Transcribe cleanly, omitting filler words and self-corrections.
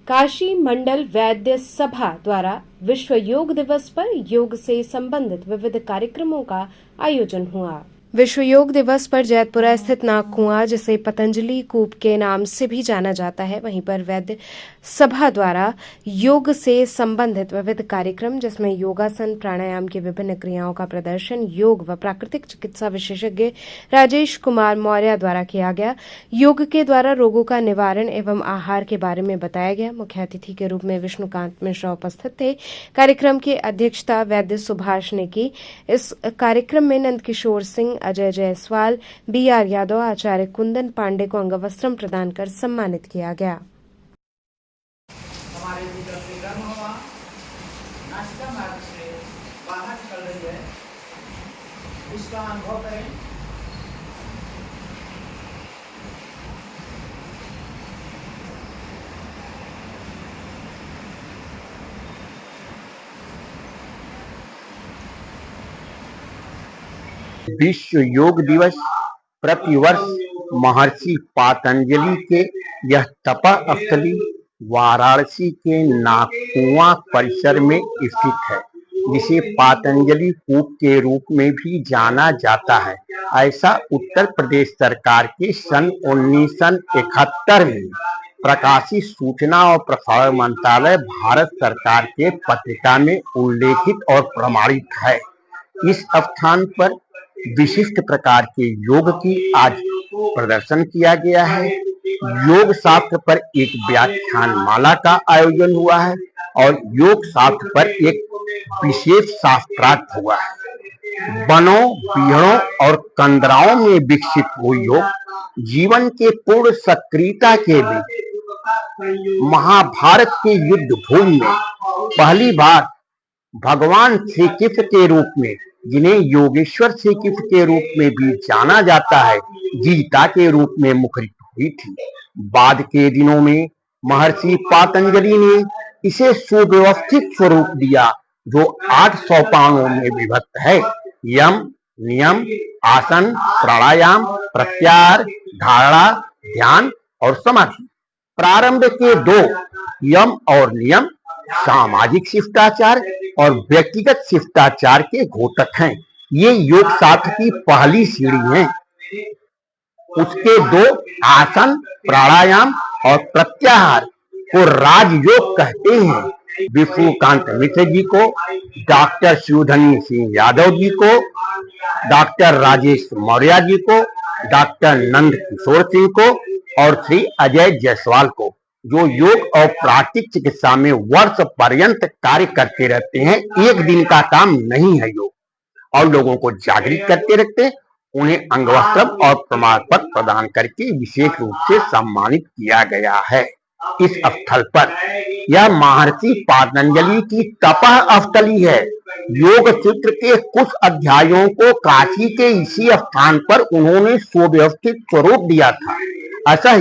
काशी मंडल वैद्य सभा द्वारा विश्व योग दिवस पर योग से संबंधित विविध कार्यक्रमों का आयोजन हुआ। विश्व योग दिवस पर जैतपुरा स्थित नागकुआं, जिसे पतंजलि कूप के नाम से भी जाना जाता है, वहीं पर वैद्य सभा द्वारा योग से संबंधित विविध कार्यक्रम, जिसमें योगासन, प्राणायाम की विभिन्न क्रियाओं का प्रदर्शन योग व प्राकृतिक चिकित्सा विशेषज्ञ राजेश कुमार मौर्य द्वारा किया गया। योग के द्वारा रोगों का निवारण एवं आहार के बारे में बताया गया। मुख्य अतिथि के रूप में विष्णुकांत मिश्रा उपस्थित थे। कार्यक्रम की अध्यक्षता वैद्य सुभाष ने की। इस कार्यक्रम में नंदकिशोर सिंह, अजय जायसवाल, BR यादव, आचार्य कुंदन पांडे को अंगवस्त्रम प्रदान कर सम्मानित किया गया। हमारे भीतर से गर्म हवा नासिका मार्ग से बाहर निकल रही है, इसका अनुभव करें। विश्व योग दिवस प्रतिवर्ष महर्षि पातंजलि के यह तपस्थली वाराणसी के नागकुआं परिसर में स्थित है, जिसे पातंजलि कूप के रूप में भी जाना जाता है। ऐसा उत्तर प्रदेश सरकार के सन 1971 में प्रकाशित सूचना और प्रसारण मंत्रालय भारत सरकार के पत्रिका में उल्लेखित और प्रमाणित है। इस स्थान पर विशिष्ट प्रकार के योग की आज प्रदर्शन किया गया है। योग शास्त्र पर एक व्याख्यान माला का आयोजन हुआ है और योग शास्त्र पर एक विशेष शास्त्रार्थ हुआ है। वनों, पीड़ों और कंदराओं में विकसित हुई योग जीवन के पूर्ण सक्रियता के बीच महाभारत के युद्ध भूमि में पहली बार भगवान श्री कृष्ण के रूप में, जिन्हें योगेश्वर श्री कृष्ण के रूप में भी जाना जाता है, गीता के रूप में मुखरित हुई थी। बाद के दिनों में महर्षि पातंजलि ने इसे सुव्यवस्थित स्वरूप दिया, जो 8 सोपानों में विभक्त है: यम, नियम, आसन, प्राणायाम, प्रत्याहार, धारणा, ध्यान और समाधि। प्रारंभ के 2 यम और नियम सामाजिक शिष्टाचार और व्यक्तिगत शिष्टाचार के घोतक हैं। ये योग शास्त्र की पहली सीढ़ी है। उसके 2 आसन, प्राणायाम और प्रत्याहार को राजयोग कहते हैं। विष्णुकांत मिश्र जी को, डॉक्टर शिवधनी सिंह यादव जी को, डॉक्टर राजेश मौर्य जी को, डॉक्टर नंद किशोर सिंह को और श्री अजय जायसवाल को, जो योग और प्राकृतिक चिकित्सा में वर्ष पर्यंत कार्य करते रहते हैं। एक दिन का काम नहीं है योग, और लोगों को जागृत करते रहते हैं। उन्हें अंगवस्त्रम और प्रमाण पत्र प्रदान करके विशेष रूप से सम्मानित किया गया है। इस स्थल पर यह महर्षि पातंजलि की तपस्थली है। योग सूत्र के कुछ अध्यायों को काशी के इसी स्थान पर उन्होंने सुव्यवस्थित स्वरूप दिया था। ऐसा